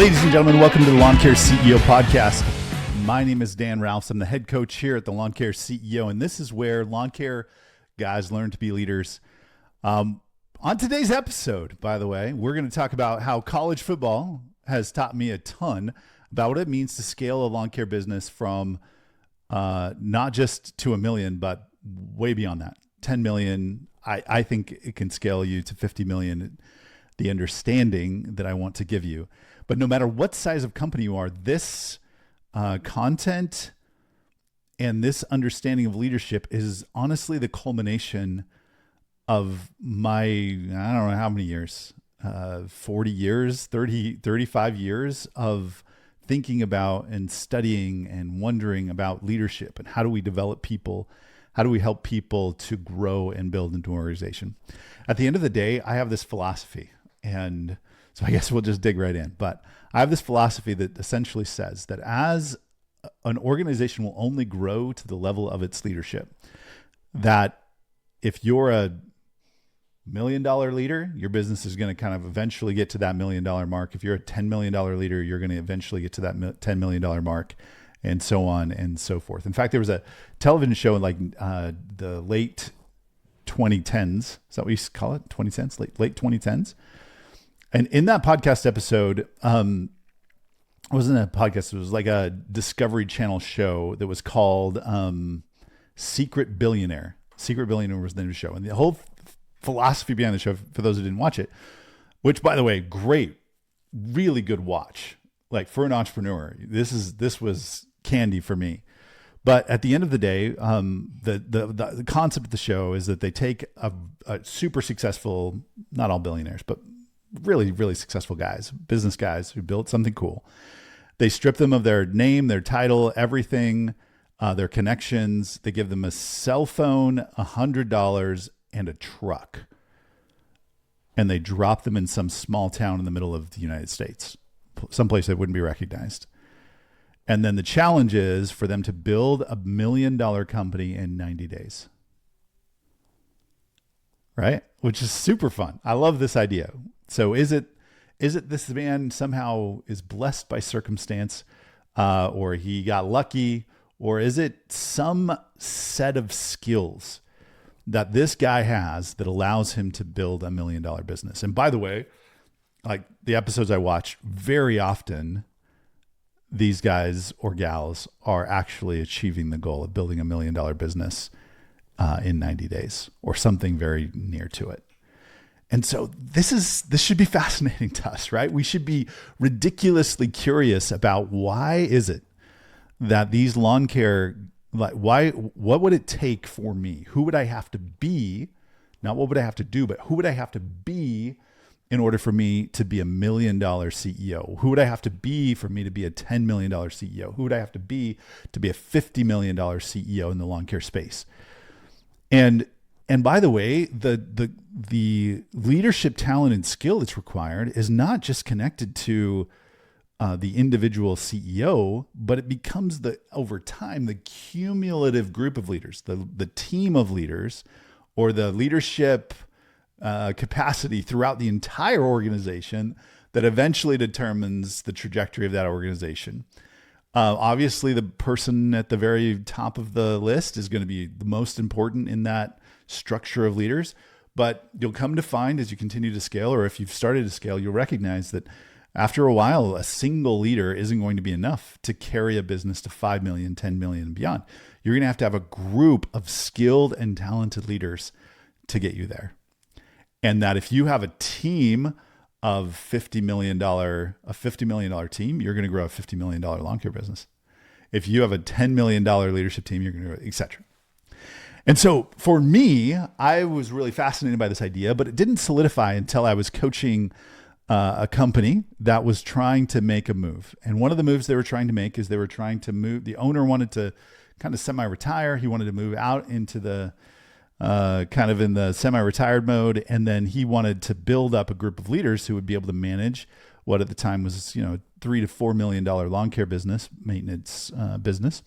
Ladies and gentlemen, welcome to the Lawn Care CEO podcast. My name is Dan Ralphs. I'm the head coach here at the Lawn Care CEO, and this is where lawn care guys learn to be leaders. On today's episode, by the way, we're going to talk about how college football has taught me a ton about what it means to scale a lawn care business from not just to 1 million, but way beyond that. 10 million. I think it can scale you to 50 million. The understanding that I want to give you. But no matter what size of company you are, this content and this understanding of leadership is honestly the culmination of my, I don't know how many years, 40 years, 30, 35 years of thinking about and studying and wondering about leadership and how do we develop people? How do we help people to grow and build into an organization? At the end of the day, I have this philosophy. And so I guess we'll just dig right in. But I have this philosophy that essentially says that as an organization will only grow to the level of its leadership, that if you're a $1 million leader, your business is going to kind of eventually get to that $1 million mark. If you're a $10 million leader, you're going to eventually get to that $10 million mark, and so on and so forth. In fact, there was a television show in like the late 2010s. Is that what you call it? 2010s, late 2010s. And in that podcast episode, it wasn't a podcast, it was like a Discovery Channel show that was called Secret Billionaire. Secret Billionaire was the name of the show. And the whole philosophy behind the show, for those who didn't watch it, which by the way, great, really good watch. Like for an entrepreneur, this was candy for me. But at the end of the day, the concept of the show is that they take a super successful, not all billionaires, but really, really successful guys, business guys who built something cool. They strip them of their name, their title, everything, their connections. They give them a cell phone, $100, and a truck. And they drop them in some small town in the middle of the United States, someplace that wouldn't be recognized. And then the challenge is for them to build $1 million company in 90 days. Right? Which is super fun. I love this idea. So is it this man somehow is blessed by circumstance, or he got lucky, or is it some set of skills that this guy has that allows him to build $1 million business? And by the way, like the episodes I watch, very often these guys or gals are actually achieving the goal of building $1 million business in 90 days or something very near to it. And so this should be fascinating to us, right? We should be ridiculously curious about why is it that these lawn care, what would it take for me? Who would I have to be? Not what would I have to do, but who would I have to be in order for me to be $1 million CEO? Who would I have to be for me to be a $10 million CEO? Who would I have to be a $50 million CEO in the lawn care space? And by the way, the leadership talent and skill that's required is not just connected to the individual CEO, but it becomes over time the cumulative group of leaders, the team of leaders, or the leadership capacity throughout the entire organization that eventually determines the trajectory of that organization. Obviously, the person at the very top of the list is going to be the most important in that structure of leaders, but you'll come to find as you continue to scale, or if you've started to scale, you'll recognize that after a while, a single leader isn't going to be enough to carry a business to 5 million, 10 million and beyond. You're going to have a group of skilled and talented leaders to get you there. And that if you have a team of $50 million team, you're going to grow a $50 million lawn care business. If you have a $10 million leadership team, you're going to grow, et cetera. And so for me, I was really fascinated by this idea, but it didn't solidify until I was coaching a company that was trying to make a move. And one of the moves they were trying to make is they were trying to move. The owner wanted to kind of semi-retire. He wanted to move out into the kind of in the semi-retired mode. And then he wanted to build up a group of leaders who would be able to manage what at the time was, $3 to $4 million lawn care business, maintenance business.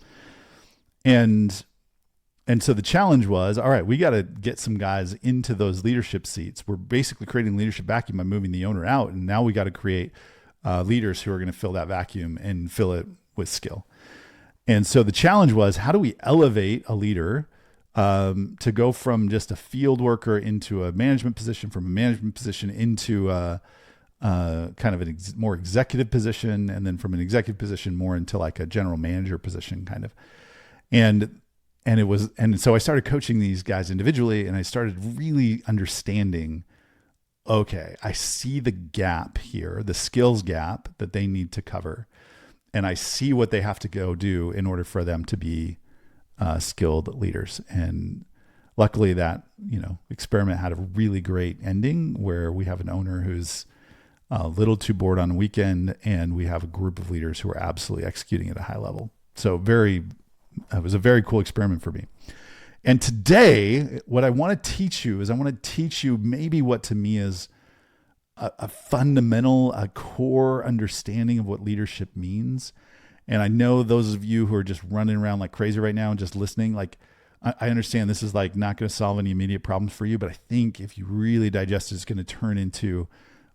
And so the challenge was, all right, we got to get some guys into those leadership seats. We're basically creating leadership vacuum by moving the owner out. And now we got to create leaders who are going to fill that vacuum and fill it with skill. And so the challenge was, how do we elevate a leader to go from just a field worker into a management position, from a management position into a kind of a more executive position, and then from an executive position more into like a general manager position kind of. And so I started coaching these guys individually, and I started really understanding, okay, I see the gap here, the skills gap that they need to cover. And I see what they have to go do in order for them to be skilled leaders. And luckily that, experiment had a really great ending where we have an owner who's a little too bored on a weekend, and we have a group of leaders who are absolutely executing at a high level. So it was a very cool experiment for me. And today, what I want to teach you is maybe what to me is a fundamental, a core understanding of what leadership means. And I know those of you who are just running around like crazy right now and just listening, like I understand this is like not going to solve any immediate problems for you, but I think if you really digest it, it's going to turn into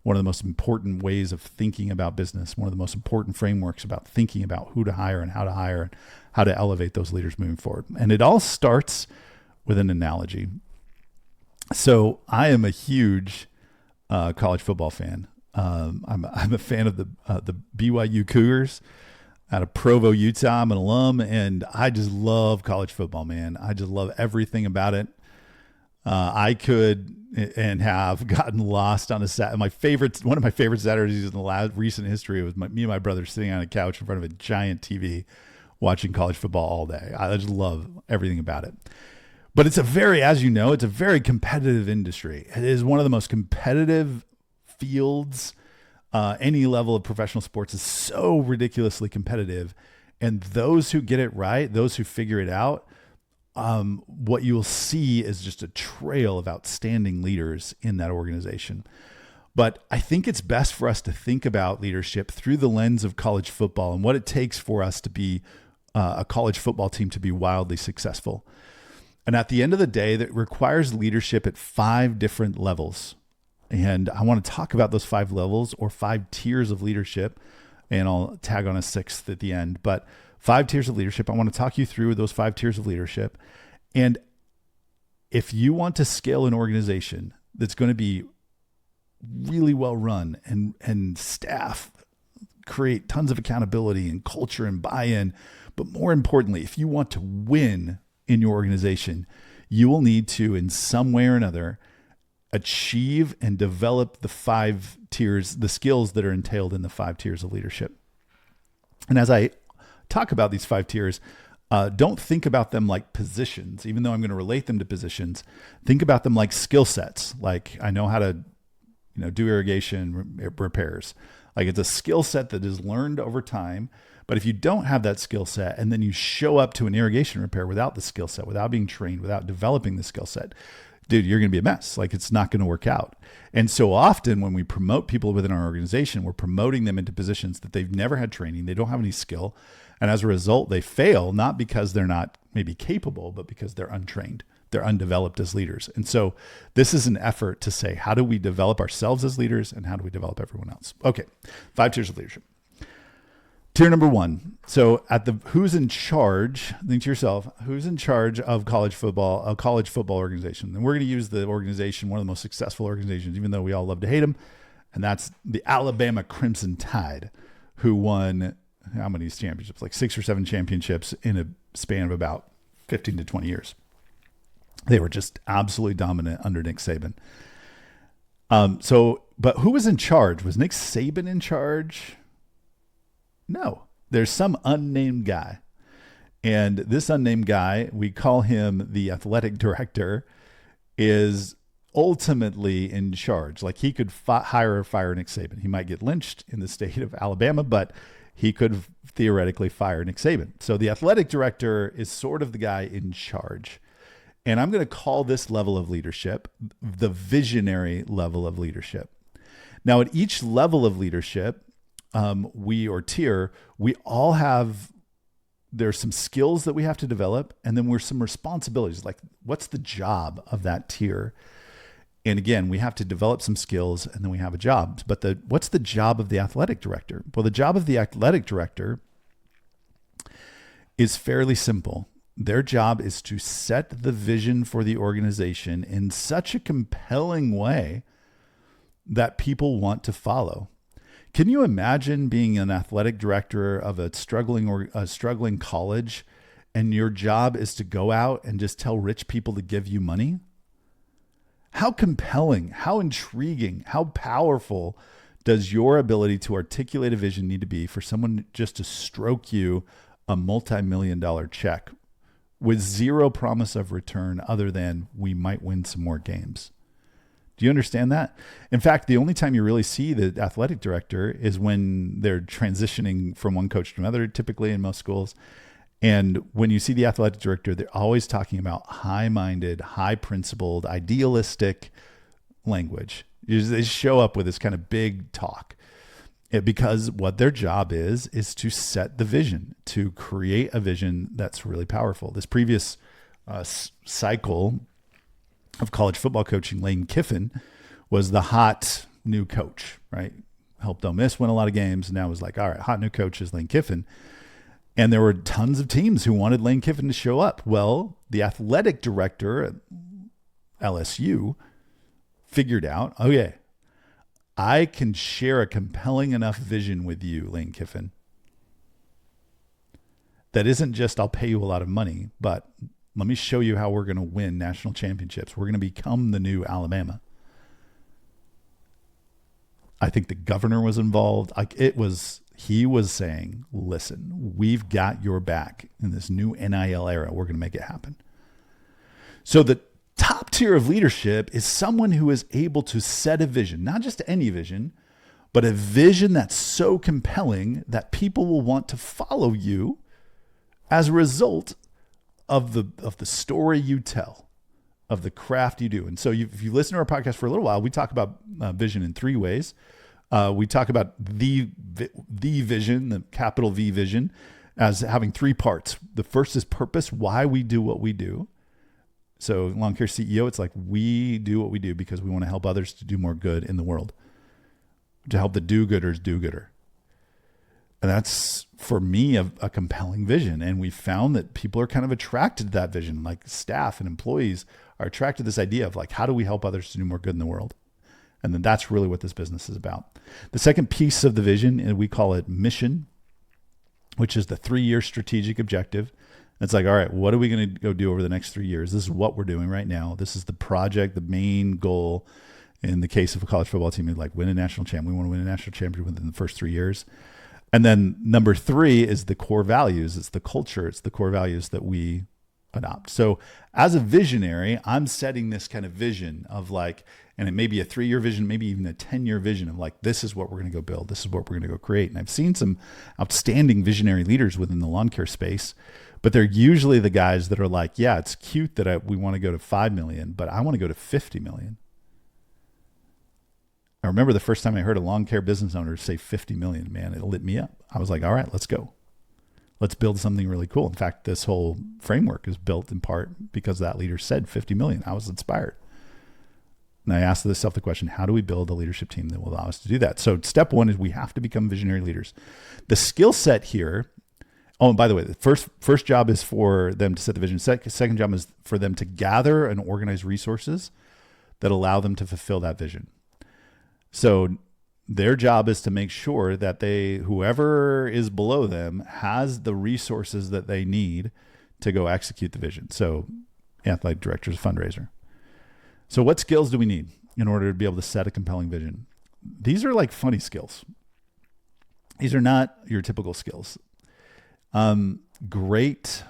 one of the most important ways of thinking about business, one of the most important frameworks about thinking about who to hire and how to elevate those leaders moving forward. And it all starts with an analogy. So I am a huge college football fan. I'm a fan of the BYU Cougars out of Provo, Utah. I'm an alum, and I just love college football, man. I just love everything about it. I could and have gotten lost on one of my favorite Saturdays in the recent history was me and my brother sitting on a couch in front of a giant TV watching college football all day. I just love everything about it. But it's a very competitive industry. It is one of the most competitive fields. Any level of professional sports is so ridiculously competitive. And those who get it right, those who figure it out, what you'll see is just a trail of outstanding leaders in that organization. But I think it's best for us to think about leadership through the lens of college football and what it takes for us to be a college football team to be wildly successful. And at the end of the day, that requires leadership at 5 different levels. And I want to talk about those 5 levels or 5 tiers of leadership, and I'll tag on a 6th at the end. But 5 tiers of leadership. I want to talk you through those 5 tiers of leadership. And if you want to scale an organization that's going to be really well run and staff create tons of accountability and culture and buy-in, but more importantly, if you want to win in your organization, you will need to, in some way or another, achieve and develop the 5 tiers, the skills that are entailed in the 5 tiers of leadership. And as I talk about these 5 tiers, don't think about them like positions, even though I'm going to relate them to positions. Think about them like skill sets. Like I know how to, do irrigation repairs. Like it's a skill set that is learned over time. But if you don't have that skill set and then you show up to an irrigation repair without the skill set, without being trained, without developing the skill set, dude, you're going to be a mess. Like it's not going to work out. And so often when we promote people within our organization, we're promoting them into positions that they've never had training. They don't have any skill. And as a result, they fail, not because they're not maybe capable, but because they're untrained. They're undeveloped as leaders. And so this is an effort to say, how do we develop ourselves as leaders and how do we develop everyone else? Okay. 5 tiers of leadership. Tier number 1. So who's in charge, think to yourself, who's in charge of college football, a college football organization? And we're going to use the organization, one of the most successful organizations, even though we all love to hate them. And that's the Alabama Crimson Tide, who won how many championships? Like 6 or 7 championships in a span of about 15 to 20 years. They were just absolutely dominant under Nick Saban. But who was in charge? Was Nick Saban in charge? No, there's some unnamed guy. And this unnamed guy, we call him the athletic director, is ultimately in charge. Like he could hire or fire Nick Saban. He might get lynched in the state of Alabama, but he could theoretically fire Nick Saban. So the athletic director is sort of the guy in charge. And I'm going to call this level of leadership the visionary level of leadership. Now, at each level of leadership, we all have, there's some skills that we have to develop, and then there's some responsibilities. Like, what's the job of that tier? And again, we have to develop some skills and then we have a job. But what's the job of the athletic director? Well, the job of the athletic director is fairly simple. Their job is to set the vision for the organization in such a compelling way that people want to follow. Can you imagine being an athletic director of a struggling college, and your job is to go out and just tell rich people to give you money? How compelling, how intriguing, how powerful does your ability to articulate a vision need to be for someone just to stroke you a multi-million-dollar check with zero promise of return other than we might win some more games? Do you understand that? In fact, the only time you really see the athletic director is when they're transitioning from one coach to another, typically in most schools. And when you see the athletic director, they're always talking about high-minded, high-principled, idealistic language. They show up with this kind of big talk. Because what their job is to set the vision, to create a vision that's really powerful. This previous cycle of college football coaching, Lane Kiffin was the hot new coach, right? Helped Ole Miss win a lot of games. And now it was like, all right, hot new coach is Lane Kiffin. And there were tons of teams who wanted Lane Kiffin to show up. Well, the athletic director at LSU figured out, okay, I can share a compelling enough vision with you, Lane Kiffin, that isn't just I'll pay you a lot of money, but let me show you how we're going to win national championships. We're going to become the new Alabama. I think the governor was involved. He was saying, listen, we've got your back in this new NIL era. We're going to make it happen. So the top tier of leadership is someone who is able to set a vision, not just any vision, but a vision that's so compelling that people will want to follow you as a result of the story you tell, of the craft you do. And so if you listen to our podcast for a little while, we talk about vision in three ways. We talk about the vision, the capital V vision, as having three parts. The first is purpose, why we do what we do. So Lawn Care CEO, it's like we do what we do because we want to help others to do more good in the world, to help the do-gooders do gooder. And that's, for me, a compelling vision. And we found that people are kind of attracted to that vision, like staff and employees are attracted to this idea of like, how do we help others to do more good in the world? And then that's really what this business is about. The second piece of the vision, and we call it mission, which is the 3-year strategic objective. It's like, all right, what are we going to go do over the next 3 years? This is what we're doing right now. This is the project, the main goal. In the case of a college football team, is like win a national champ. We want to win a national championship within the first 3 years. And then number 3 is the core values. It's the culture. It's the core values that we adopt. So as a visionary, I'm setting this kind of vision of like, and it may be a 3-year vision, maybe even a 10-year vision of like, this is what we're going to go build. This is what we're going to go create. And I've seen some outstanding visionary leaders within the lawn care space, but they're usually the guys that are like, yeah, it's cute that we want to go to 5 million, but I want to go to 50 million. I remember the first time I heard a lawn care business owner say 50 million, man, it lit me up. I was like, all right, let's go. Let's build something really cool. In fact, this whole framework is built in part because that leader said 50 million. I was inspired. And I asked myself the question, how do we build a leadership team that will allow us to do that? So step 1 is we have to become visionary leaders. The skill set here, oh, and by the way, the first job is for them to set the vision. Second job is for them to gather and organize resources that allow them to fulfill that vision. So their job is to make sure that whoever is below them has the resources that they need to go execute the vision. So athletic director's fundraiser. So what skills do we need in order to be able to set a compelling vision? These are like funny skills. These are not your typical skills. Great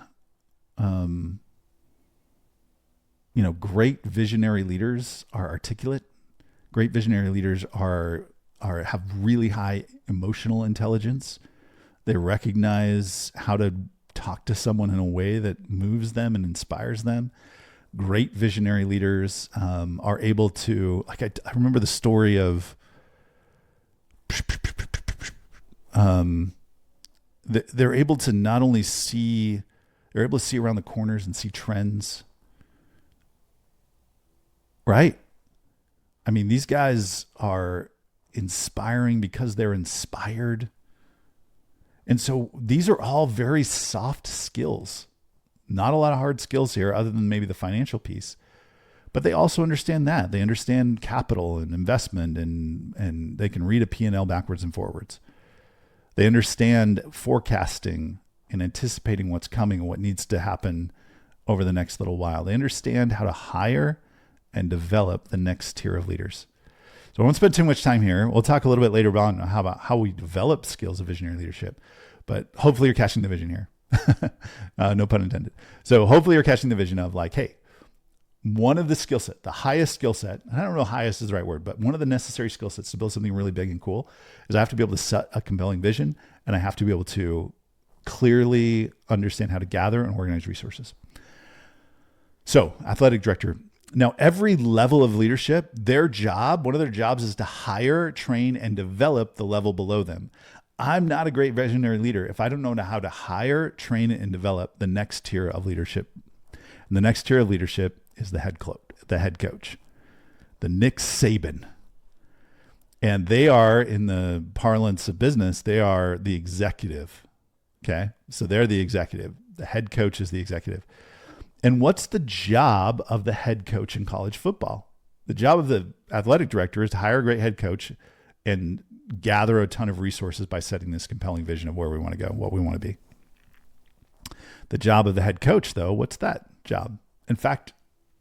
visionary leaders are articulate. Great visionary leaders have really high emotional intelligence. They recognize how to talk to someone in a way that moves them and inspires them. Great visionary leaders are able to, like I remember the story of they're able to not only see, they're able to see around the corners and see trends, right? I mean, these guys are inspiring because they're inspired. And so these are all very soft skills. Not a lot of hard skills here other than maybe the financial piece. But they also understand that. They understand capital and investment, and they can read a P&L backwards and forwards. They understand forecasting and anticipating what's coming and what needs to happen over the next little while. They understand how to hire and develop the next tier of leaders. So I won't spend too much time here. We'll talk a little bit later on about how we develop skills of visionary leadership. But hopefully you're catching the vision here. No pun intended. So hopefully you're catching the vision of like, hey, one of the skill set, the highest skill set, I don't know highest is the right word, but one of the necessary skill sets to build something really big and cool is I have to be able to set a compelling vision, and I have to be able to clearly understand how to gather and organize resources. So athletic director. Now, every level of leadership, one of their jobs is to hire, train, and develop the level below them. I'm not a great visionary leader if I don't know how to hire, train, and develop the next tier of leadership. And the next tier of leadership is the head coach, the Nick Saban. And they are, in the parlance of business, they are the executive. Okay. So they're the executive. The head coach is the executive. And what's the job of the head coach in college football? The job of the athletic director is to hire a great head coach and gather a ton of resources by setting this compelling vision of where we want to go, what we want to be. The job of the head coach, though, what's that job? In fact,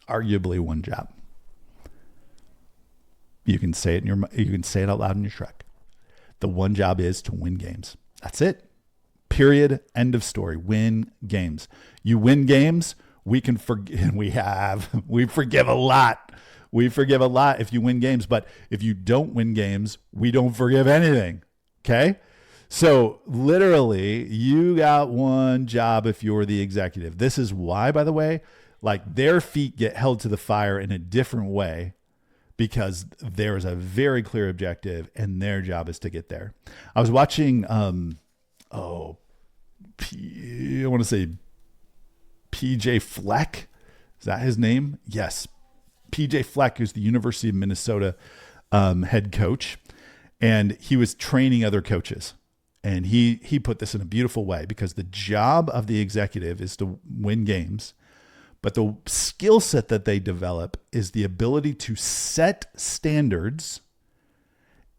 arguably one job. You can say it out loud in your truck. The one job is to win games. That's it. Period. End of story. Win games. You win games. We can forgive. We forgive a lot. We forgive a lot if you win games, but if you don't win games, we don't forgive anything. Okay. So literally you got one job if you're the executive. This is why, by the way, like their feet get held to the fire in a different way because there is a very clear objective and their job is to get there. I was watching, I want to say PJ Fleck. Is that his name? Yes. PJ Fleck is the University of Minnesota head coach, and he was training other coaches. And he put this in a beautiful way because the job of the executive is to win games, but the skill set that they develop is the ability to set standards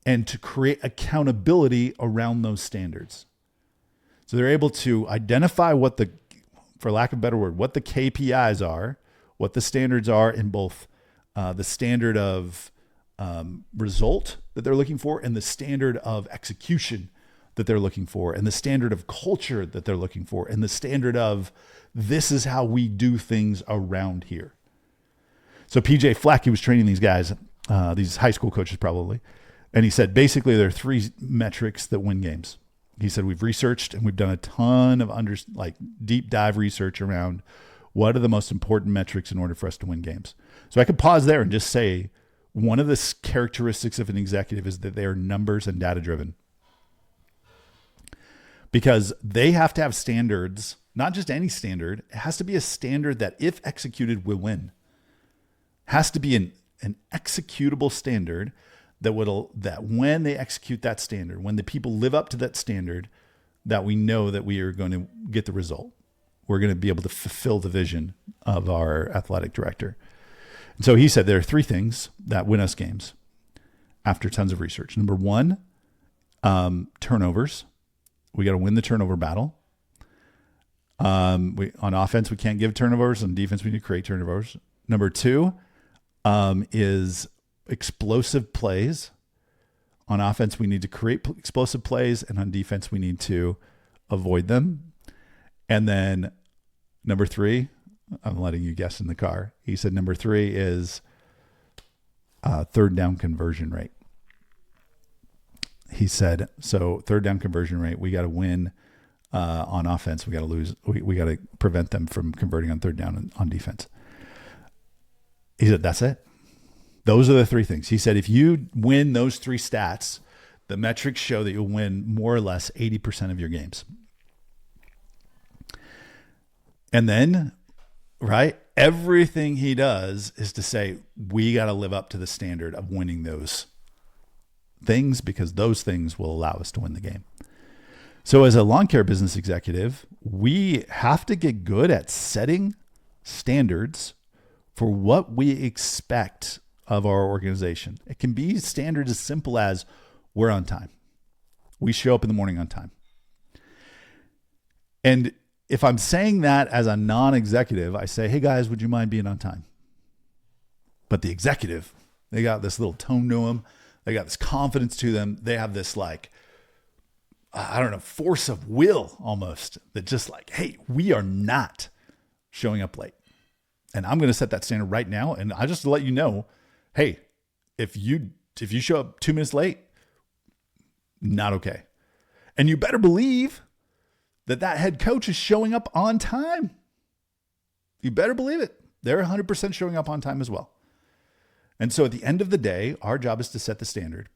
and to create accountability around those standards. So they're able to identify for lack of a better word, what the KPIs are, what the standards are in both the standard of result that they're looking for and the standard of execution that they're looking for and the standard of culture that they're looking for and the standard of this is how we do things around here. So PJ Fleck, he was training these guys, these high school coaches probably, and he said basically there are three metrics that win games. He said we've researched and we've done a ton of deep dive research around what are the most important metrics in order for us to win games. So I could pause there and just say one of the characteristics of an executive is that they are numbers and data driven. Because they have to have standards, not just any standard. It has to be a standard that if executed will win. It has to be an executable standard that when they execute that standard, when the people live up to that standard, that we know that we are going to get the result. We're going to be able to fulfill the vision of our athletic director. And so he said there are three things that win us games after tons of research. Number one, turnovers. We got to win the turnover battle. On offense, we can't give turnovers. On defense, we need to create turnovers. Number two is explosive plays. On offense, we need to create explosive plays, and on defense, we need to avoid them. And then number three, I'm letting you guess in the car. He said number three is third down conversion rate. He said, so third down conversion rate, we got to win on offense. We got to lose. We got to prevent them from converting on third down on defense. He said, that's it. Those are the three things. He said, if you win those three stats, the metrics show that you'll win more or less 80% of your games. And then right? Everything he does is to say, we got to live up to the standard of winning those things because those things will allow us to win the game. So as a lawn care business executive, we have to get good at setting standards for what we expect of our organization. It can be standards as simple as we're on time. We show up in the morning on time. And if I'm saying that as a non-executive, I say, hey guys, would you mind being on time? But the executive, they got this little tone to them. They got this confidence to them. They have this force of will almost that just like, hey, we are not showing up late. And I'm going to set that standard right now. And I just let you know, hey, if you show up 2 minutes late, not okay. And you better believe that head coach is showing up on time. You better believe it. They're 100% showing up on time as well. And so at the end of the day, our job is to set the standard.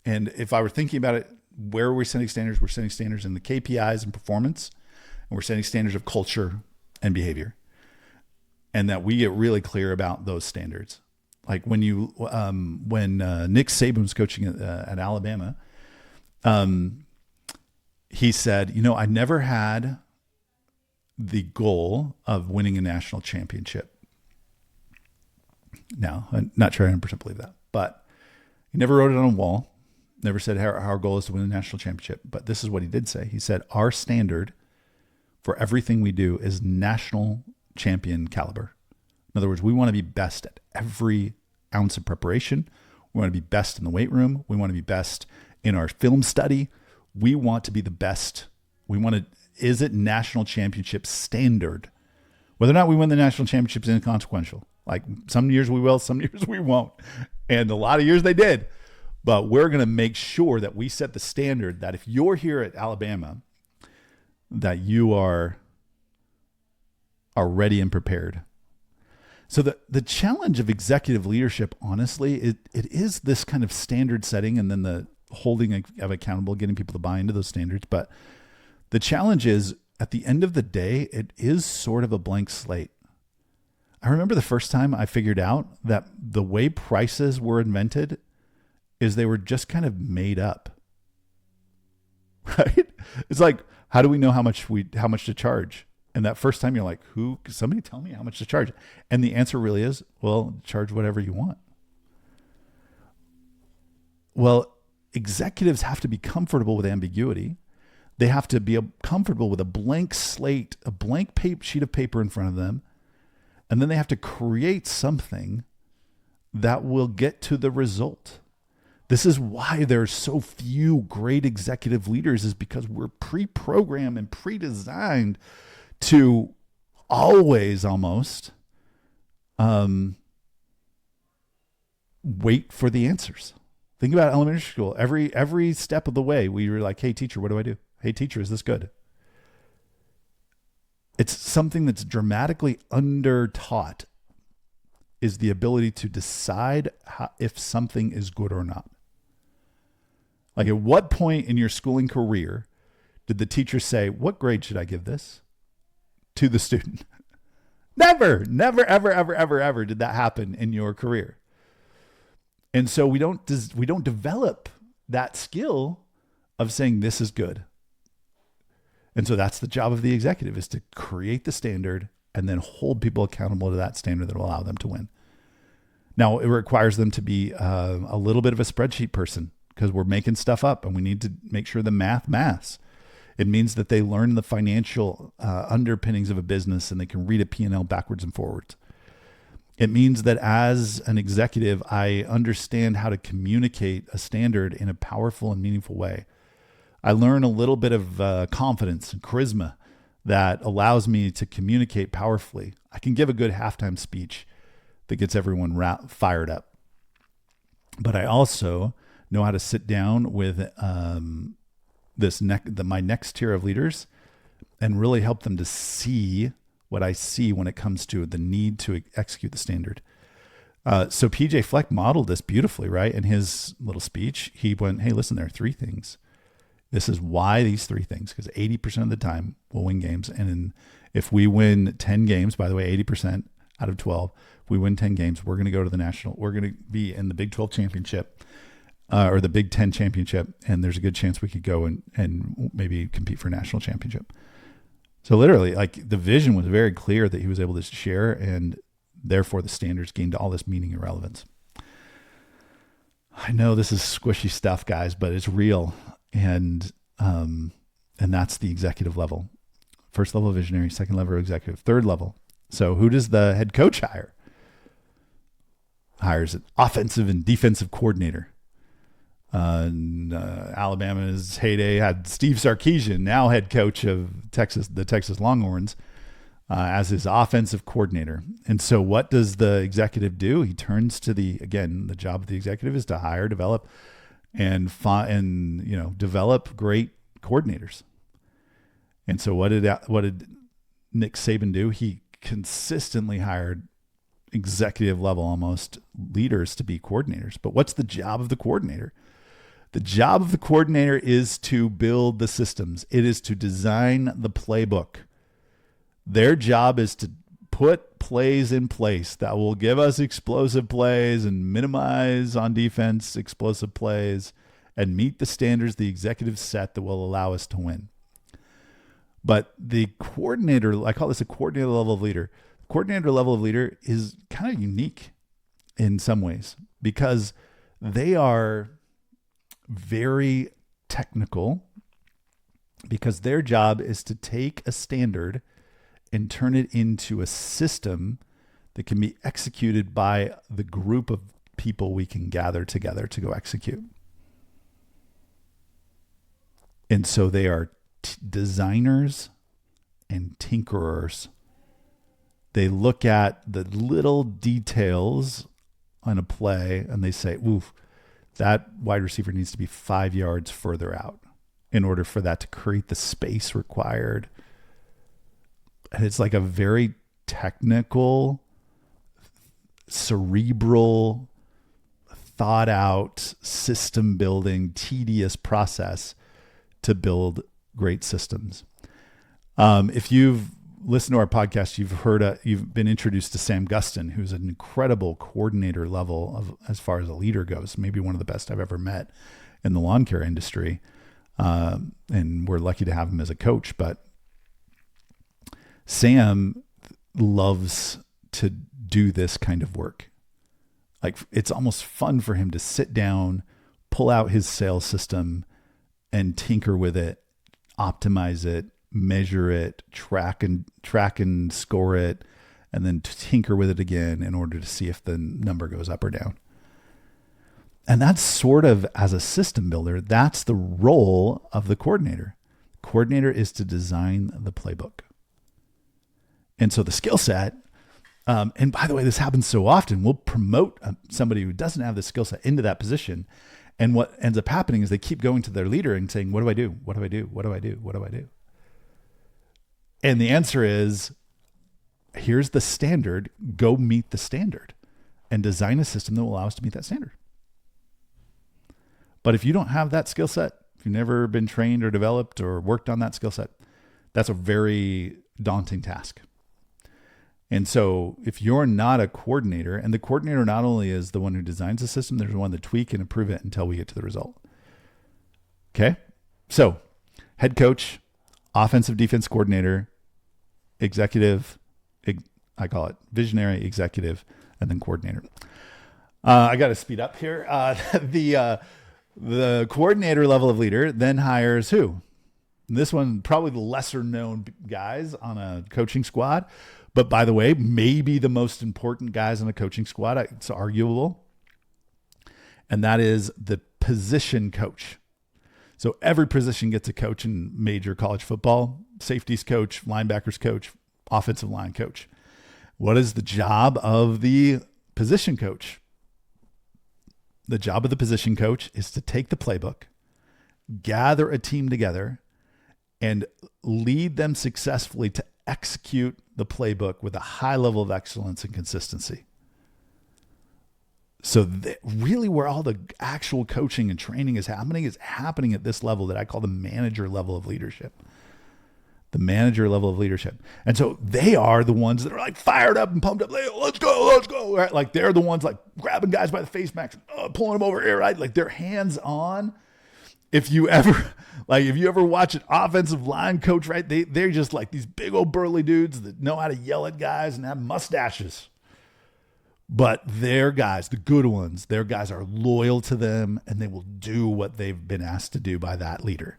And if I were thinking about it, where are we setting standards? We're setting standards in the KPIs and performance, and we're setting standards of culture and behavior. And that we get really clear about those standards. Like when Nick Saban was coaching at Alabama, he said, I never had the goal of winning a national championship. Now, I'm not sure I 100% believe that, but he never wrote it on a wall, never said our goal is to win a national championship. But this is what he did say. He said, our standard for everything we do is national champion caliber. In other words, we want to be best at every ounce of preparation. We want to be best in the weight room. We want to be best in our film study. We want to be the best. Is it national championship standard? Whether or not we win the national championship is inconsequential. Like some years we will, some years we won't. And a lot of years they did. But we're going to make sure that we set the standard that if you're here at Alabama, that you are ready and prepared. So the challenge of executive leadership, honestly, it is this kind of standard setting and then the holding of accountable, getting people to buy into those standards. But the challenge is at the end of the day, it is sort of a blank slate. I remember the first time I figured out that the way prices were invented is they were just kind of made up, right? It's like, how do we know how much to charge? And that first time you're like, somebody tell me how much to charge. And the answer really is, well, charge whatever you want. Well, executives have to be comfortable with ambiguity. They have to be comfortable with a blank slate, a blank sheet of paper in front of them. And then they have to create something that will get to the result. This is why there's so few great executive leaders, is because we're pre-programmed and pre-designed to always almost wait for the answers. Think about elementary school. Every step of the way, we were like, hey, teacher, what do I do? Hey, teacher, is this good? It's something that's dramatically under-taught, is the ability to decide if something is good or not. Like at what point in your schooling career did the teacher say, what grade should I give this to the student? Never, ever, ever did that happen in your career. And so we don't develop that skill of saying this is good. And so that's the job of the executive, is to create the standard and then hold people accountable to that standard that will allow them to win. Now, it requires them to be a little bit of a spreadsheet person, because we're making stuff up and we need to make sure the maths. It means that they learn the financial underpinnings of a business and they can read a P&L backwards and forwards. It means that as an executive, I understand how to communicate a standard in a powerful and meaningful way. I learn a little bit of confidence and charisma that allows me to communicate powerfully. I can give a good halftime speech that gets everyone fired up. But I also know how to sit down with my next tier of leaders and really help them to see what I see when it comes to the need to execute the standard. So PJ Fleck modeled this beautifully, right? In his little speech, he went, hey, listen, there are 3 things. This is why these 3 things, because 80% of the time we'll win games. And If we win 10 games, by the way, 80% out of 12, if we win 10 games, we're going to go to the we're going to be in the Big 12 championship or the Big 10 championship. And there's a good chance we could go and maybe compete for a national championship. So literally, like, the vision was very clear that he was able to share, and therefore the standards gained all this meaning and relevance. I know this is squishy stuff, guys, but it's real. And that's the executive level. First level visionary, second level executive, third level. So who does the head coach hire? Hires an offensive and defensive coordinator. Alabama's heyday had Steve Sarkisian, now head coach of the Texas Longhorns, as his offensive coordinator. And so what does the executive do? He turns to the job of the executive is to hire, develop, and develop great coordinators. And so what did Nick Saban do? He consistently hired executive level almost leaders to be coordinators. But what's the job of the coordinator? The job of the coordinator is to build the systems. It is to design the playbook. Their job is to put plays in place that will give us explosive plays and minimize on defense explosive plays and meet the standards the executive set that will allow us to win. But the coordinator, I call this a coordinator level of leader. Coordinator level of leader is kind of unique in some ways because they are very technical, because their job is to take a standard and turn it into a system that can be executed by the group of people we can gather together to go execute. And so they are designers and tinkerers. They look at the little details on a play and they say, oof, that wide receiver needs to be 5 yards further out in order for that to create the space required. And it's like a very technical, cerebral, thought out, system building, tedious process to build great systems. If you've listened to our podcast, you've been introduced to Sam Gustin, who's an incredible coordinator level of as far as a leader goes, maybe one of the best I've ever met in the lawn care industry. And we're lucky to have him as a coach, but Sam loves to do this kind of work. Like, it's almost fun for him to sit down, pull out his sales system and tinker with it, optimize it, measure it, track and score it, and then tinker with it again in order to see if the number goes up or down. And that's sort of, as a system builder, that's the role of the coordinator. Coordinator is to design the playbook. And so the skill set, and by the way, this happens so often, we'll promote somebody who doesn't have the skill set into that position. And what ends up happening is they keep going to their leader and saying, what do I do? What do I do? What do I do? What do I do? And the answer is, here's the standard, go meet the standard and design a system that will allow us to meet that standard. But if you don't have that skill set, if you've never been trained or developed or worked on that skill set, that's a very daunting task. And so if you're not a coordinator, and the coordinator not only is the one who designs the system, there's one to tweak and improve it until we get to the result. Okay. So head coach, offensive defense coordinator, executive, I call it visionary, executive, and then coordinator. I got to speed up here. The coordinator level of leader then hires who? This one, probably the lesser known guys on a coaching squad. But by the way, maybe the most important guys on a coaching squad, it's arguable. And that is the position coach. So every position gets a coach in major college football: safeties coach, linebackers coach, offensive line coach. What is the job of the position coach? The job of the position coach is to take the playbook, gather a team together, and lead them successfully to execute the playbook with a high level of excellence and consistency. So really where all the actual coaching and training is happening at this level that I call the manager level of leadership. the manager level of leadership. And so they are the ones that are like fired up and pumped up. Like, let's go. Right? Like they're the ones like grabbing guys by the face mask, pulling them over here, right? Like they're hands on. If you ever watch an offensive line coach, right? They're just like these big old burly dudes that know how to yell at guys and have mustaches. But their guys, the good ones, their guys are loyal to them and they will do what they've been asked to do by that leader.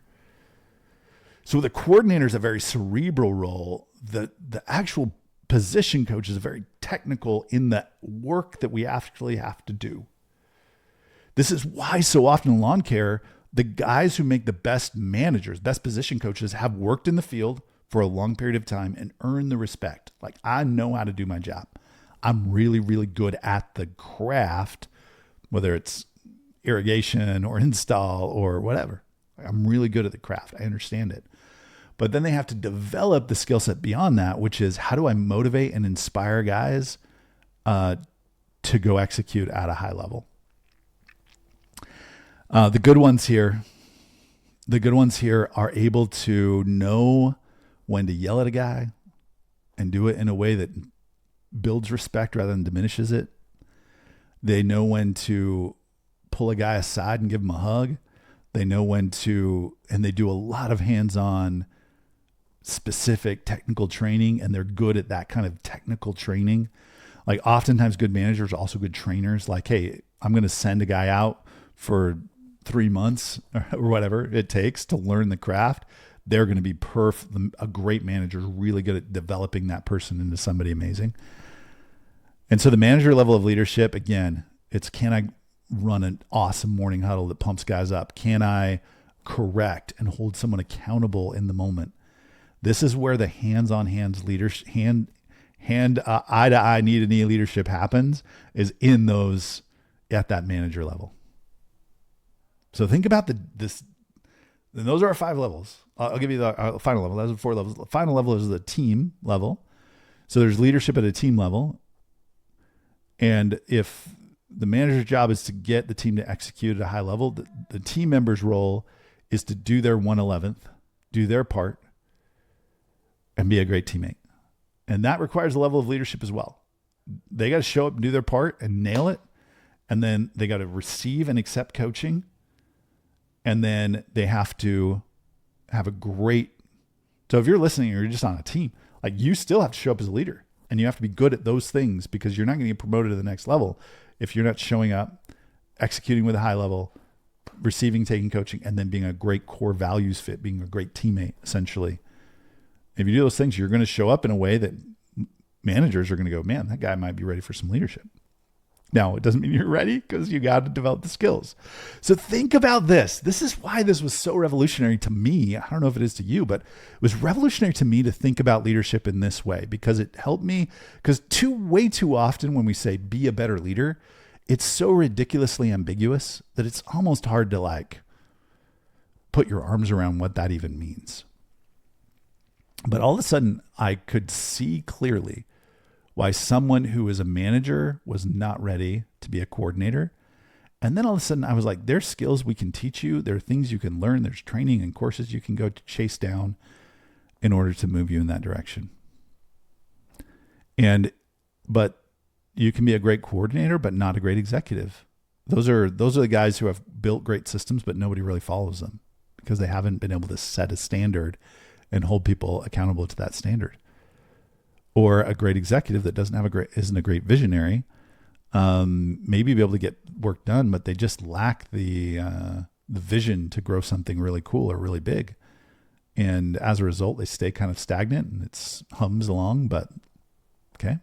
So the coordinator is a very cerebral role. The actual position coach is very technical in the work that we actually have to do. This is why so often in lawn care, the guys who make the best managers, best position coaches have worked in the field for a long period of time and earned the respect. Like, I know how to do my job. I'm really, really good at the craft, whether it's irrigation or install or whatever. I'm really good at the craft. I understand it. But then they have to develop the skill set beyond that, which is how do I motivate and inspire guys to go execute at a high level? The good ones here are able to know when to yell at a guy and do it in a way that builds respect rather than diminishes it. They know when to pull a guy aside and give him a hug. They know when to, and they do a lot of hands-on specific technical training, and they're good at that kind of technical training. Like oftentimes good managers are also good trainers. Like, hey, I'm going to send a guy out for 3 months or whatever it takes to learn the craft. They're going to be a great manager, really good at developing that person into somebody amazing. And so the manager level of leadership, again, it's, can I run an awesome morning huddle that pumps guys up? Can I correct and hold someone accountable in the moment? This is where the hands-on hands leadership, eye-to-eye, knee-to-knee leadership happens, is in those, at that manager level. So think about this. And those are our 5 levels. I'll give you the final level. Those are 4 levels. The final level is the team level. So there's leadership at a team level. And if the manager's job is to get the team to execute at a high level, the team member's role is to do their 1/11th, do their part, and be a great teammate. And that requires a level of leadership as well. They got to show up and do their part and nail it. And then they got to receive and accept coaching. And then they have to have a great, so if you're listening or you're just on a team, like you still have to show up as a leader and you have to be good at those things, because you're not going to get promoted to the next level if you're not showing up, executing with a high level, receiving, taking coaching, and then being a great core values fit, being a great teammate, essentially. If you do those things, you're going to show up in a way that managers are going to go, man, that guy might be ready for some leadership. Now, it doesn't mean you're ready, because you got to develop the skills. So think about this. This is why this was so revolutionary to me. I don't know if it is to you, but it was revolutionary to me to think about leadership in this way, because it helped me. Because way too often when we say be a better leader, it's so ridiculously ambiguous that it's almost hard to like put your arms around what that even means. But all of a sudden, I could see clearly why someone who is a manager was not ready to be a coordinator. And then all of a sudden I was like, there's skills we can teach you. There are things you can learn. There's training and courses you can go to chase down in order to move you in that direction. But you can be a great coordinator, but not a great executive. Those are the guys who have built great systems, but nobody really follows them because they haven't been able to set a standard and hold people accountable to that standard. Or a great executive that isn't a great visionary, maybe be able to get work done, but they just lack the vision to grow something really cool or really big. And as a result, they stay kind of stagnant and it hums along, but okay.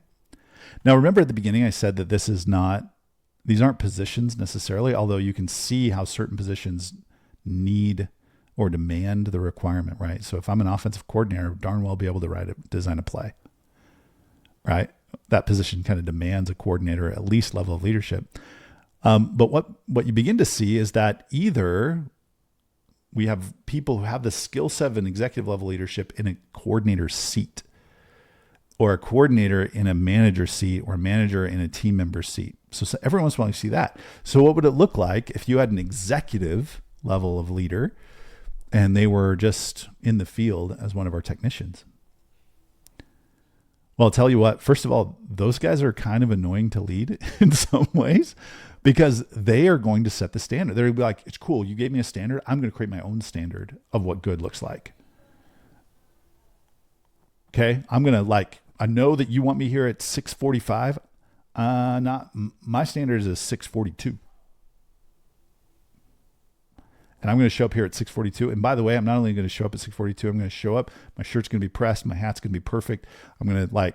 Now, remember at the beginning, I said that these aren't positions necessarily, although you can see how certain positions need or demand the requirement, right? So if I'm an offensive coordinator, I'll darn well be able to design a play. Right? That position kind of demands a coordinator, at least level of leadership. But what you begin to see is that either we have people who have the skill set of an executive level leadership in a coordinator seat, or a coordinator in a manager seat, or a manager in a team member seat. So every once in a while you see that. So what would it look like if you had an executive level of leader and they were just in the field as one of our technicians. Well, I'll tell you what, first of all, those guys are kind of annoying to lead in some ways because they are going to set the standard. They're going to be like, it's cool. You gave me a standard. I'm going to create my own standard of what good looks like. Okay. I'm going to I know that you want me here at 6:45. My standard is 6:42. And I'm going to show up here at 6:42. And by the way, I'm not only going to show up at 6:42, I'm going to show up. My shirt's going to be pressed. My hat's going to be perfect. I'm going to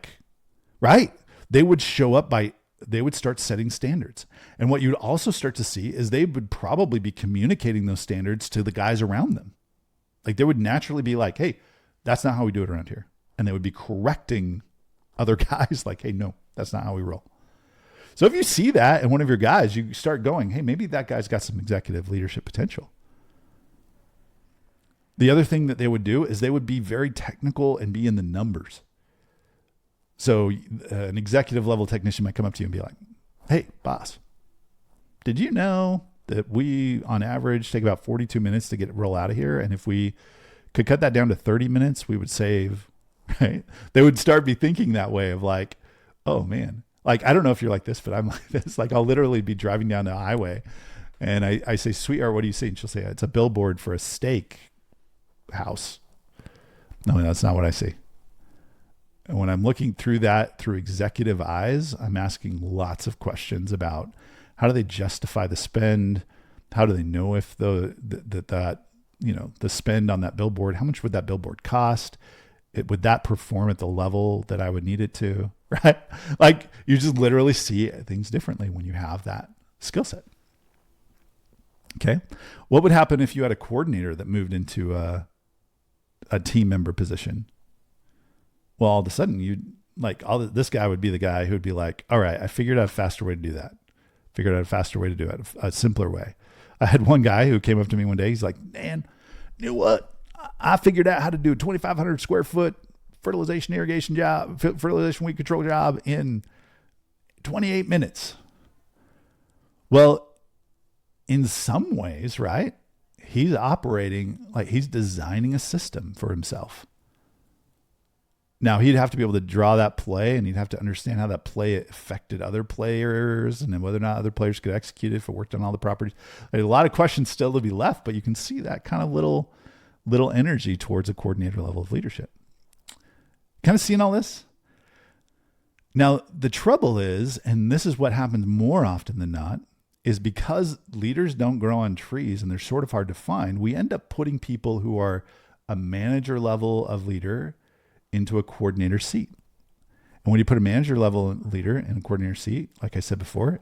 right? They would show up they would start setting standards. And what you'd also start to see is they would probably be communicating those standards to the guys around them. They would naturally be like, hey, that's not how we do it around here. And they would be correcting other guys hey, no, that's not how we roll. So if you see that in one of your guys, you start going, hey, maybe that guy's got some executive leadership potential. The other thing that they would do is they would be very technical and be in the numbers. So an executive level technician might come up to you and be like, hey, boss, did you know that we on average take about 42 minutes to roll out of here? And if we could cut that down to 30 minutes, we would save, right? They would start be thinking that way of oh man, I don't know if you're like this, but I'm like this. I'll literally be driving down the highway and I say, sweetheart, what do you see? And she'll say, it's a billboard for a steak house. No, that's not what I see. And when I'm looking through that through executive eyes, I'm asking lots of questions about how do they justify the spend? How do they know if the spend on that billboard, how much would that billboard cost? Would that perform at the level that I would need it to? Right? You just literally see things differently when you have that skill set. Okay. What would happen if you had a coordinator that moved into a team member position? Well, all of a sudden this guy would be the guy who would be like, all right, I figured out a faster way to do that. Figured out a faster way to do it, a simpler way. I had one guy who came up to me one day. He's like, man, you know what? I figured out how to do a 2,500 square foot fertilization irrigation job, fertilization weed control job in 28 minutes. Well, in some ways, right? He's operating he's designing a system for himself. Now he'd have to be able to draw that play and he'd have to understand how that play affected other players and then whether or not other players could execute it if it worked on all the properties. There's a lot of questions still to be left, but you can see that kind of little energy towards a coordinator level of leadership. Kind of seeing all this? Now, the trouble is, and this is what happens more often than not, is because leaders don't grow on trees and they're sort of hard to find, we end up putting people who are a manager level of leader into a coordinator seat. And when you put a manager level leader in a coordinator seat, like I said before,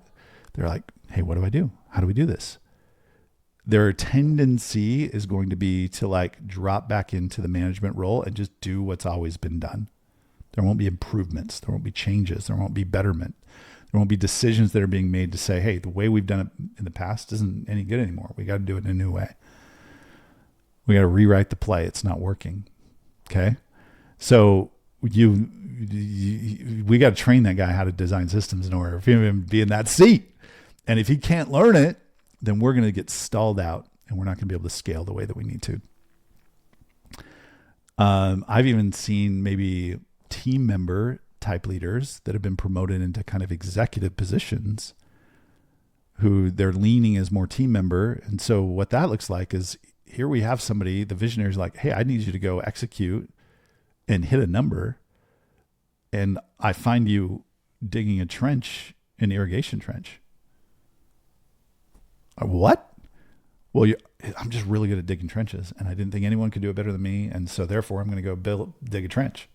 they're like, hey, what do I do? How do we do this? Their tendency is going to be to drop back into the management role and just do what's always been done. There won't be improvements. There won't be changes. There won't be betterment. There won't be decisions that are being made to say, hey, the way we've done it in the past isn't any good anymore. We got to do it in a new way. We got to rewrite the play. It's not working. Okay. So we got to train that guy how to design systems in order for him to be in that seat. And if he can't learn it, then we're going to get stalled out and we're not going to be able to scale the way that we need to. I've even seen maybe team member type leaders that have been promoted into kind of executive positions who they're leaning as more team member. And so what that looks like is here we have somebody, the visionary is like, hey, I need you to go execute and hit a number. And I find you digging a trench, an irrigation trench. What? Well, I'm just really good at digging trenches and I didn't think anyone could do it better than me. And so therefore I'm going to go dig a trench.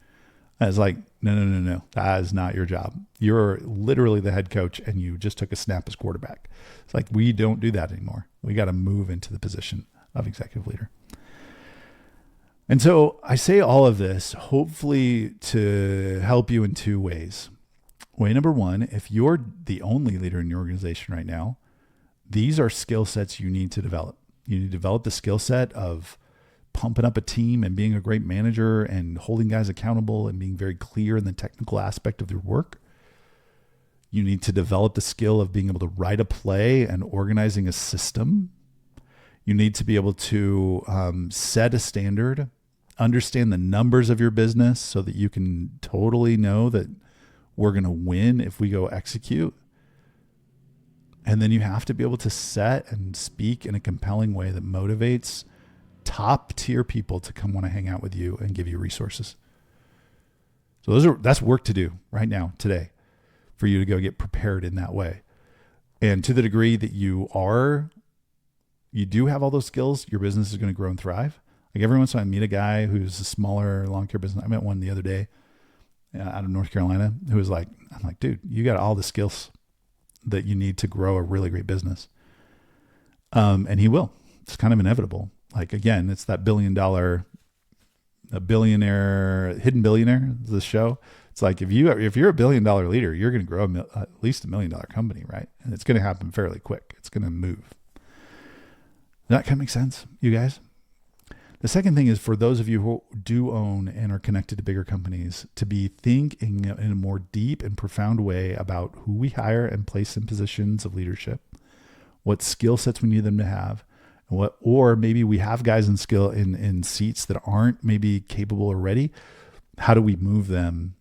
And it's like, no. That is not your job. You're literally the head coach and you just took a snap as quarterback. It's like, we don't do that anymore. We got to move into the position of executive leader. And so I say all of this, hopefully to help you in two ways. Way number one, if you're the only leader in your organization right now, these are skill sets you need to develop. You need to develop the skill set of pumping up a team and being a great manager and holding guys accountable and being very clear in the technical aspect of your work. You need to develop the skill of being able to write a play and organizing a system. You need to be able to set a standard, understand the numbers of your business so that you can totally know that we're going to win if we go execute. And then you have to be able to set and speak in a compelling way that motivates top tier people to come want to hang out with you and give you resources. So that's work to do right now, today, for you to go get prepared in that way. And to the degree that you do have all those skills, your business is going to grow and thrive. Like every once in a while I meet a guy who's a smaller long-term business. I met one the other day out of North Carolina who was like, I'm like, dude, you got all the skills that you need to grow a really great business. And he will. It's kind of inevitable. Like, again, it's that hidden billionaire, the show. It's like, if you're a $1 billion leader, you're going to grow at least $1 million company, right? And it's going to happen fairly quick. It's going to move. Does that kind of make sense, you guys? The second thing is for those of you who do own and are connected to bigger companies to be thinking in a more deep and profound way about who we hire and place in positions of leadership, what skill sets we need them to have, or maybe we have guys in seats that aren't maybe capable or ready. How do we move them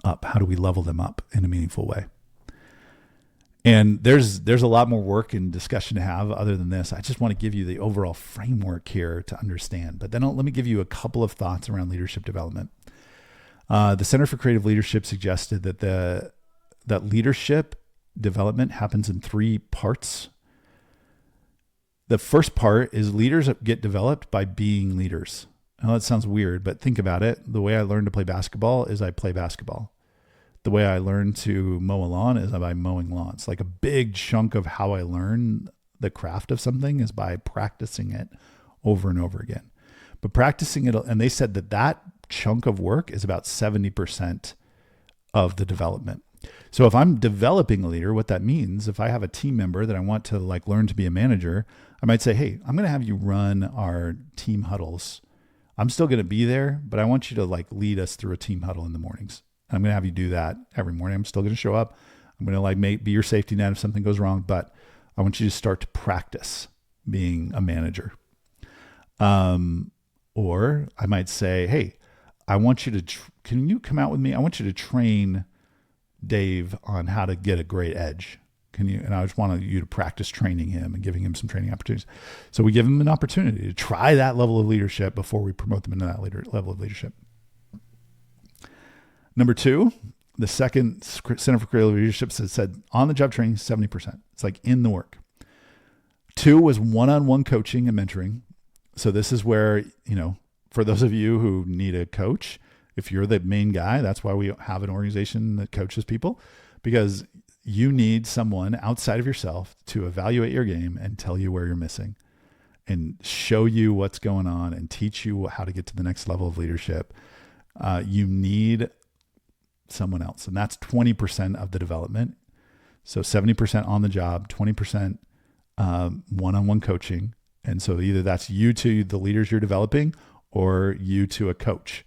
up? How do we level them up in a meaningful way? And there's a lot more work and discussion to have other than this. I just want to give you the overall framework here to understand. But then let me give you a couple of thoughts around leadership development. The Center for Creative Leadership suggested that leadership development happens in 3 parts. The first part is leaders get developed by being leaders. I know that sounds weird, but think about it. The way I learned to play basketball is I play basketball. The way I learned to mow a lawn is by mowing lawns. Like a big chunk of how I learn the craft of something is by practicing it over and over again. But practicing it, and they said that chunk of work is about 70% of the development. So if I'm developing a leader, what that means, if I have a team member that I want to learn to be a manager, I might say, hey, I'm going to have you run our team huddles. I'm still going to be there, but I want you to lead us through a team huddle in the mornings. I'm going to have you do that every morning. I'm still going to show up. I'm going to be your safety net if something goes wrong, but I want you to start to practice being a manager. Or I might say, hey, I want you to, can you come out with me? I want you to train Dave on how to get a great edge. Can you? And I just want you to practice training him and giving him some training opportunities. So we give him an opportunity to try that level of leadership before we promote them into that level of leadership. Number 2, the second Center for Creative Leadership said on-the-job training, 70%. It's in the work. 2 was one-on-one coaching and mentoring. So this is where, for those of you who need a coach, if you're the main guy, that's why we have an organization that coaches people, because you need someone outside of yourself to evaluate your game and tell you where you're missing and show you what's going on and teach you how to get to the next level of leadership. You need someone else. And that's 20% of the development. So 70% on the job, 20% one-on-one coaching. And so either that's you to the leaders you're developing or you to a coach.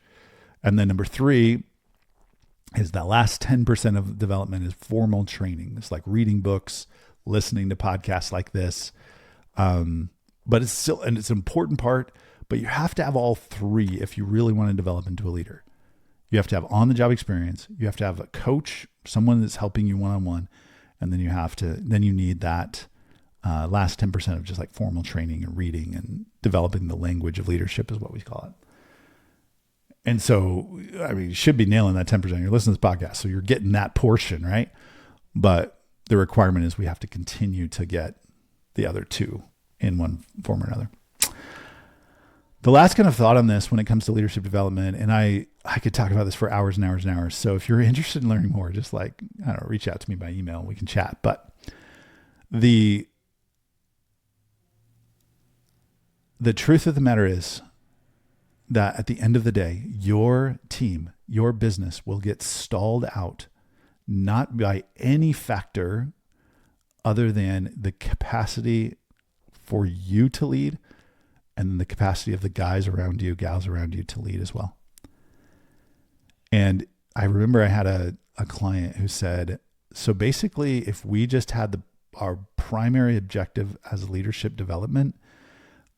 And then number 3 is that last 10% of development is formal training. It's like reading books, listening to podcasts like this. But it's still, and it's an important part, but you have to have all 3 if you really want to develop into a leader. You have to have on-the-job experience. You have to have a coach, someone that's helping you one-on-one. And then you need that last 10% of just formal training and reading and developing the language of leadership is what we call it. And so, you should be nailing that 10%. You're listening to this podcast, so you're getting that portion, right? But the requirement is we have to continue to get the other 2 in one form or another. The last kind of thought on this when it comes to leadership development, and I could talk about this for hours and hours and hours. So if you're interested in learning more, just reach out to me by email and we can chat. But the truth of the matter is that at the end of the day, your team, your business will get stalled out, not by any factor other than the capacity for you to lead and the capacity of the guys around you, gals around you to lead as well. And I remember I had a client who said, so basically if we just had our primary objective as leadership development,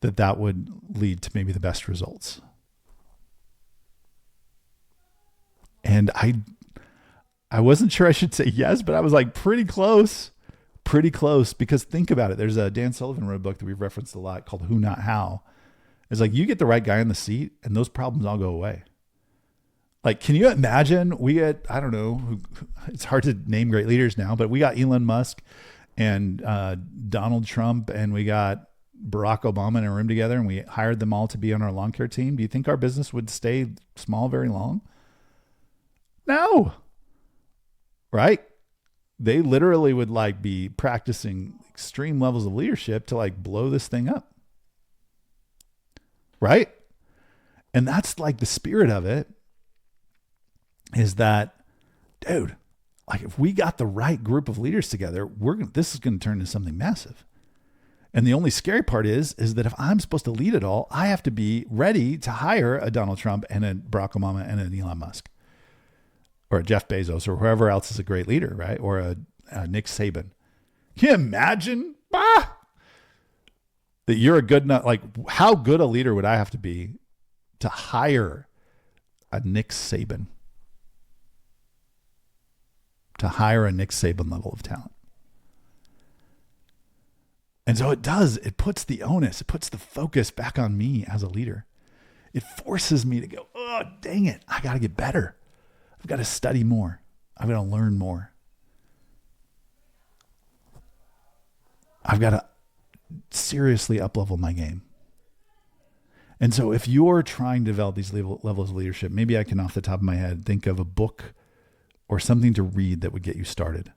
that would lead to maybe the best results. And I wasn't sure I should say yes, but I was like pretty close, because think about it. There's a Dan Sullivan wrote a book that we've referenced a lot called Who Not How. It's like you get the right guy in the seat and those problems all go away. Like, can you imagine we had, I don't know, it's hard to name great leaders now, but we got Elon Musk and Donald Trump and we got Barack Obama in a room together and we hired them all to be on our lawn care team. Do you think our business would stay small very long? No. Right? They literally would like be practicing extreme levels of leadership to like blow this thing up. Right? And that's like the spirit of it, is that, dude, like if we got the right group of leaders together, this is going to turn into something massive. And the only scary part is that if I'm supposed to lead it all, I have to be ready to hire a Donald Trump and a Barack Obama and an Elon Musk or a Jeff Bezos or whoever else is a great leader, right? Or a Nick Saban. Can you imagine that you're a good enough, like how good a leader would I have to be to hire a Nick Saban? To hire a Nick Saban level of talent. And so it puts the onus, it puts the focus back on me as a leader. It forces me to go, oh, dang it, I got to get better. I've got to study more. I've got to learn more. I've got to seriously up-level my game. And so if you're trying to develop these levels of leadership, maybe I can, off the top of my head, think of a book or something to read that would get you started.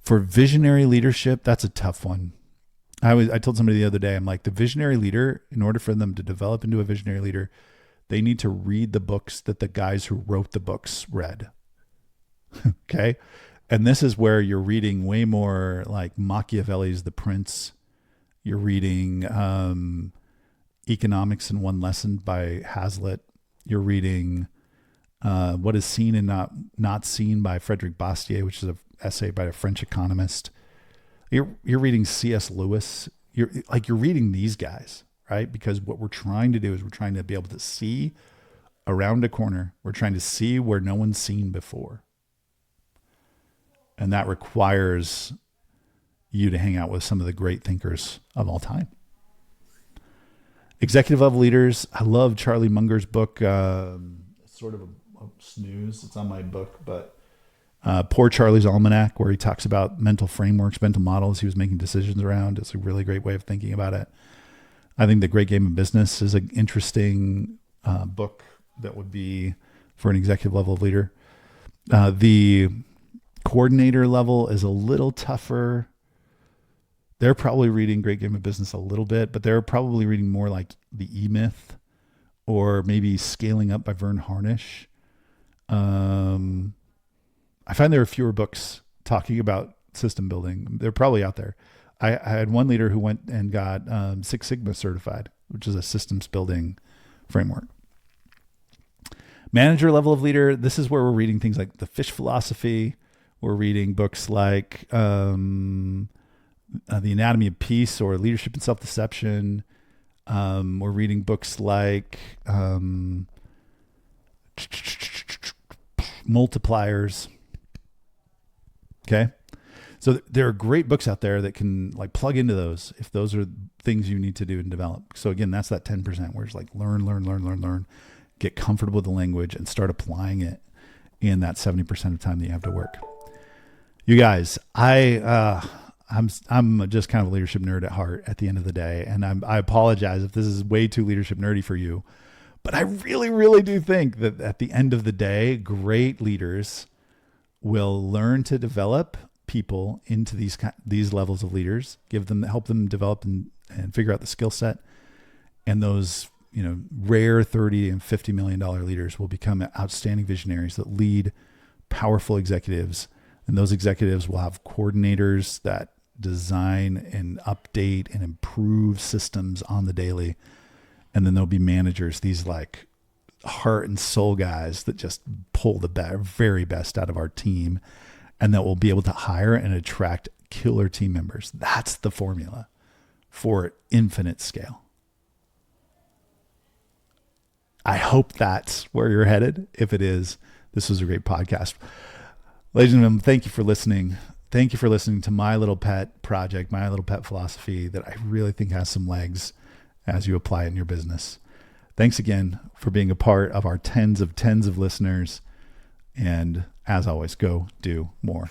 For visionary leadership, that's a tough one. I told somebody the other day, I'm like, the visionary leader, in order for them to develop into a visionary leader, they need to read the books that the guys who wrote the books read. Okay? And this is where you're reading way more like Machiavelli's The Prince. You're reading Economics in One Lesson by Hazlitt. You're reading What is Seen and Not Seen by Frederick Bastiat, which is an essay by a French economist. You're reading C.S. Lewis. You're reading these guys, right? Because what we're trying to do is we're trying to be able to see around a corner. We're trying to see where no one's seen before. And that requires you to hang out with some of the great thinkers of all time. Executive level leaders. I love Charlie Munger's book, sort of a snooze. It's on my book, but Poor Charlie's Almanac, where he talks about mental frameworks, mental models he was making decisions around. It's a really great way of thinking about it. I think The Great Game of Business is an interesting book that would be for an executive level leader. The coordinator level is a little tougher. They're probably reading Great Game of Business a little bit, but they're probably reading more like The E-Myth or maybe Scaling Up by Vern Harnish. I find there are fewer books talking about system building. They're probably out there. I had one leader who went and got Six Sigma certified, which is a systems building framework. Manager level of leader, this is where we're reading things like The Fish Philosophy. We're reading books like The Anatomy of Peace or Leadership and Self-Deception. We're reading books like Multipliers. Okay. So there are great books out there that can like plug into those if those are things you need to do and develop. So again, that's that 10% where it's like learn, get comfortable with the language and start applying it in that 70% of time that you have to work. You guys, I'm just kind of a leadership nerd at heart at the end of the day. And I apologize if this is way too leadership nerdy for you, but I really, really do think that at the end of the day, great leaders will learn to develop people into these levels of leaders, help them develop and figure out the skill set. And those, rare $30 and $50 million leaders will become outstanding visionaries that lead powerful executives. And those executives will have coordinators that design and update and improve systems on the daily. And then there'll be managers, these like heart and soul guys that just pull the very best out of our team, and that will be able to hire and attract killer team members. That's the formula for infinite scale. I hope that's where you're headed. If it is, this was a great podcast. Ladies and gentlemen, thank you for listening. Thank you for listening to my little pet project, my little pet philosophy that I really think has some legs as you apply it in your business. Thanks again for being a part of our tens of listeners. And as always, go do more.